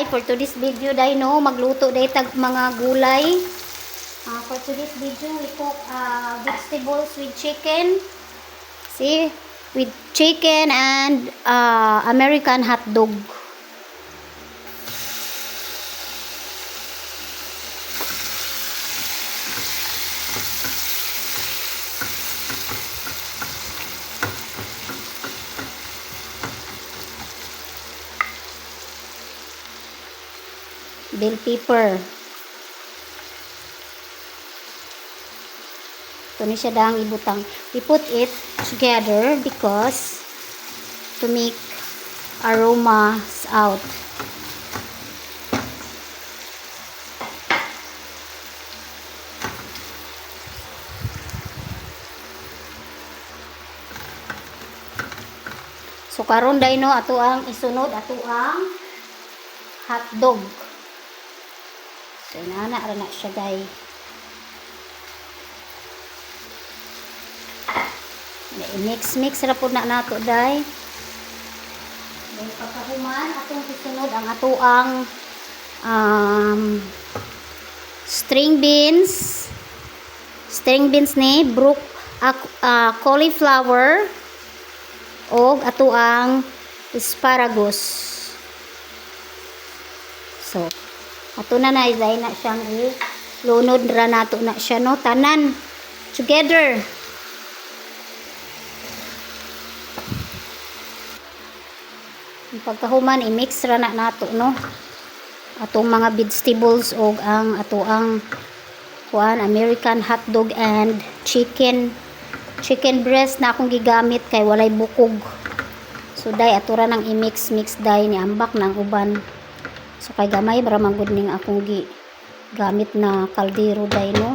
For today's video day no, magluto day tag mga gulay. For today's video, we cook vegetables with chicken. See, with chicken and American hot dog. Bell pepper. Ito ni siya dang ibutang. We put it together because to make aromas out. So karon day no ato ang isunod ato ang hot dog. So, inana na siya, guys. Mix ra po na nato, guys. Then, pagkahuman, atong susunod ang ato ang string beans. String beans ni, cauliflower, o ato ang asparagus. So, ato na dahil na siyang ilunod ra nato na siya no tanan together. Pagkahuman i-mix ra na nato no atong mga vegetables og ang ato ang American hot dog and chicken breast na akong gigamit kay walay bukog. So day ato ra nang i-mix day ni ambak ng uban. So kay gamay para manggod ning akong gamit na kaldero day no.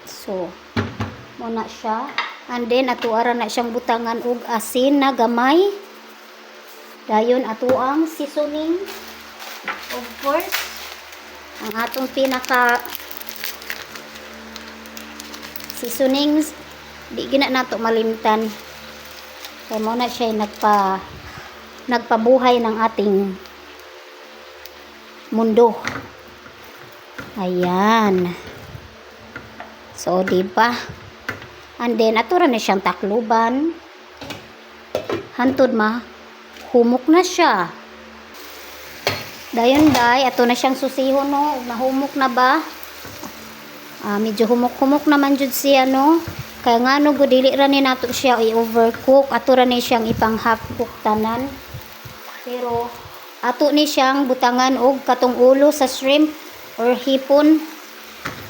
So muna siya and then ato ara na siyang butangan og asin na gamay. Dayon ato ang seasoning. Of course, ang atong pinaka seasonings di gina nato malimtan. Kay mo na siya nagpabuhay ng ating mundo. Ayan. So, diba? And then, ato ra na siyang takluban. Hantod humok na siya. Dayon, ato na siyang susihon, no? Nahumok na ba? Medyo humok-humok naman jud siya, no? Kaya nga, no, dili ra ni nato siya i-overcook. Ato ra ni siyang ipang half-cook tanan. Pero ato ni siyang butangan og katong ulo sa shrimp or hipon.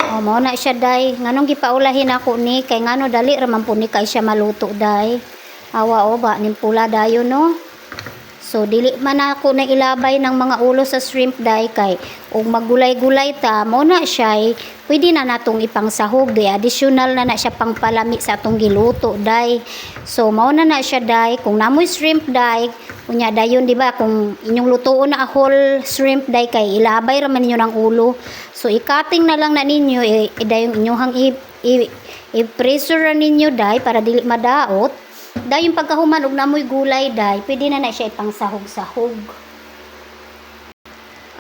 Mao na siya day. Nganong gipaulahin ako ni kay ngano dali ra man po ni kay siya maluto day. Awa o ba ning pula dayon no. So dili man ako na ilabay ng mga ulo sa shrimp day kay og magulay-gulay ta mao na siya pwede na natong ipangsahog di additional na siya pangpalami sa atong giluto day. So mao na siya day kung namoy shrimp day unya dayon di ba kung inyong lutoon na whole shrimp day kay ilabay ra man ninyo ng ulo. So i-cutting na lang na ninyo dayon inyong i-pressure ninyo day para dili madaot. Dayon pagkahuman og namoy gulay day, pwede na siya ipangsahog-sahog.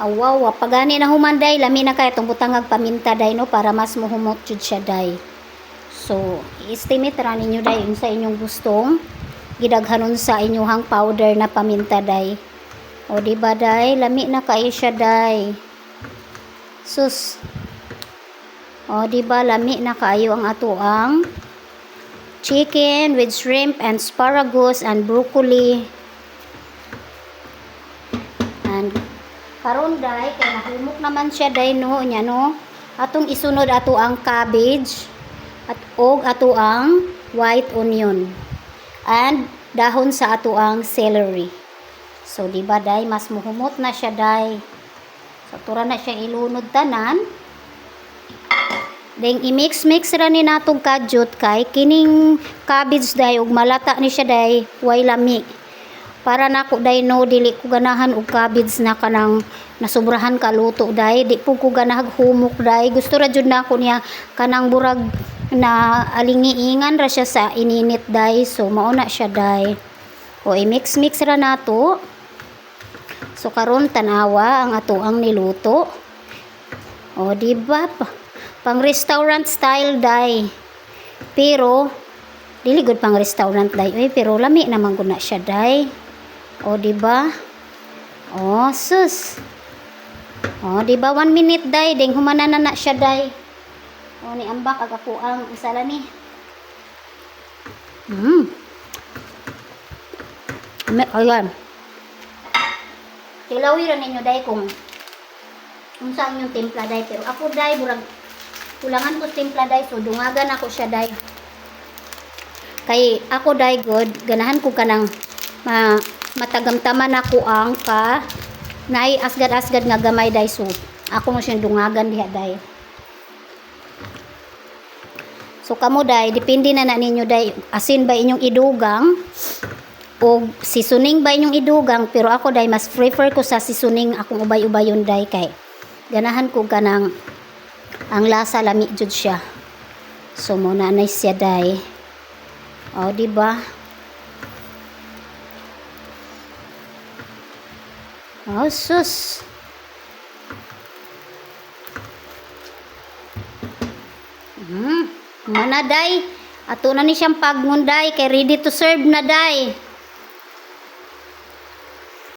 Awaw, pagani na human day, lami na kay itong butangag paminta day no para mas muhumot jud siya day. So, i-estimate ra ninyo day sa inyong gustong gidaghanon sa inyong powder na paminta day. O di ba day, lami na kay siya day. Sus. O di ba lami na kaayo ang ato ang chicken with shrimp and asparagus and broccoli. And karon day kay nahumok naman siya day no nya no. Atong isunod ato ang cabbage at og ato ang white onion and dahon sa ato ang celery. So di ba day mas muhumot na siya day. So tura na siya ilunod tanan. Then i-mix ra ni natong kadyot kay kining cabbage day ug malata ni siya day way lami. Para nako day no dili ko ganahan og cabbage na kanang nasubrahan kaluto day, di po ko ganahag humok day. Gusto ra jud nako niya kanang burag na alingiingan ra siya sa ininit day. So mao na siya day. O i-mix ra nato. So karon tanawa ang atoang niluto. O di ba? Pang restaurant style day. Pero dili gud pang restaurant day. Pero lami naman gud na siya day. O di ba? O sus. O di ba 1 minute day ding humanan na siya day. O ni ambak ag ako ang isala ni. Ayan. Tilawi ra ninyo day kung unsa ang inyong timpla day, pero ako day burag kulangan ko timpla day, so dungagan ako siya day. Kay ako day good, ganahan ko kanang matagamtaman ako ang ka naay asgad-asgad nga gamay day, so ako mo siyang dungagan diha day. So kamo day, depende na ninyo day, asin ba inyong idugang o seasoning ba inyong idugang, pero ako day mas prefer ko sa seasoning akong ubay-ubayon day, kay ganahan ko kanang ang lasa lami jud siya. So mo na siya day. O di ba? Oh sus. Mana day? Ato na ni siyang pagngunday kay ready to serve na day.